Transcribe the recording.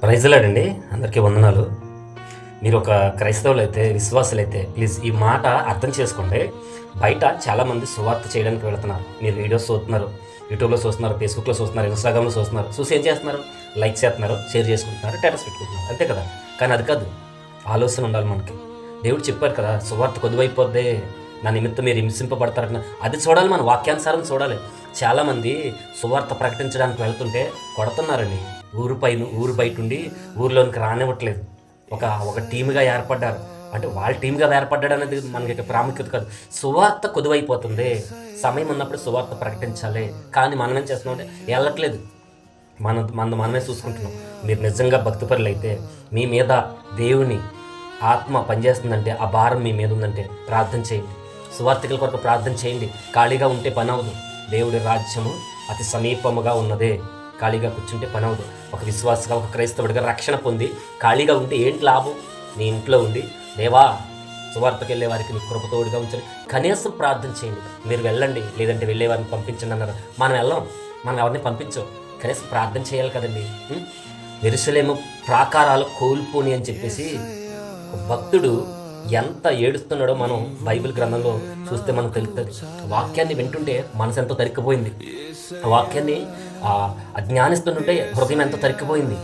ప్రైజ్లాడండి. అందరికీ వందనాలు. మీరు ఒక క్రైస్తవులైతే, విశ్వాసులైతే ప్లీజ్ ఈ మాట అర్థం చేసుకోండి. బయట చాలామంది సువార్త చేయడానికి వెళుతున్నారు. మీరు వీడియోస్ చూస్తున్నారు, యూట్యూబ్లో చూస్తున్నారు, ఫేస్బుక్లో చూస్తున్నారు, ఇన్స్టాగ్రామ్లో చూస్తున్నారు. చూసి ఏం చేస్తున్నారు? లైక్ చేస్తున్నారు, షేర్ చేసుకుంటున్నారు, స్టేటస్ పెట్టుకుంటున్నారు, అంతే కదా. కానీ అది కాదు, ఆలోచన ఉండాలి మనకి. దేవుడు చెప్పారు కదా, సువార్త కొద్దువైపోద్దే, నా నిమిత్తం మీరు హింసింపబడతారన్న అది చూడాలి. మన వాక్యానుసారం చూడాలి. చాలామంది సువార్త ప్రకటించడానికి వెళ్తుంటే కొడుతున్నారండి. ఊరు బయట ఉండి ఊరిలోనికి రానివ్వట్లేదు. ఒక టీమ్గా ఏర్పడ్డారు. అంటే వాళ్ళ టీమ్గా ఏర్పడ్డాడు అనేది మనకి ప్రాముఖ్యత కాదు. సువార్త కొదువైపోతుంది. సమయం ఉన్నప్పుడు సువార్త ప్రకటించాలి. కానీ మనం ఏం చేస్తున్నాం అంటే వెళ్ళట్లేదు. మనమే చూసుకుంటున్నాం. మీరు నిజంగా భక్తిపరులు అయితే, మీ మీద దేవుని ఆత్మ పనిచేస్తుందంటే, ఆ భారం మీ మీద ఉందంటే ప్రార్థన చేయండి. సువార్థికుల కొరకు ప్రార్థన చేయండి. ఖాళీగా ఉంటే పని అవ్వదు. దేవుడి రాజ్యము అతి సమీపముగా ఉన్నదే. ఖాళీగా కూర్చుంటే పని అవ్వదు. ఒక విశ్వాసగా, ఒక క్రైస్తవుడిగా రక్షణ పొంది ఖాళీగా ఉంటే ఏంటి లాభం? నీ ఇంట్లో ఉండి, దేవా సువార్తకు వెళ్ళే వారికి నీ కృపతోడుగా ఉంచండి, కనీసం ప్రార్థన చేయండి. మీరు వెళ్ళండి, లేదంటే వెళ్ళే వారిని పంపించండి అన్నారు. మనం ఎవరిని పంపించం, కనీసం ప్రార్థన చేయాలి కదండి. యెరూషలేము ప్రాకారాలు కోల్పోని అని చెప్పేసి ఒక భక్తుడు ఎంత ఏడుస్తున్నాడో మనం బైబిల్ గ్రంథంలో చూస్తే మనకు తెలుస్తుంది. వాక్యాన్ని వింటుంటే మనసు ఎంతో తరిక్కిపోయింది. వాక్యాన్ని జ్ఞానిస్తుంటే హృదయం ఎంతో తరిక్కిపోయింది.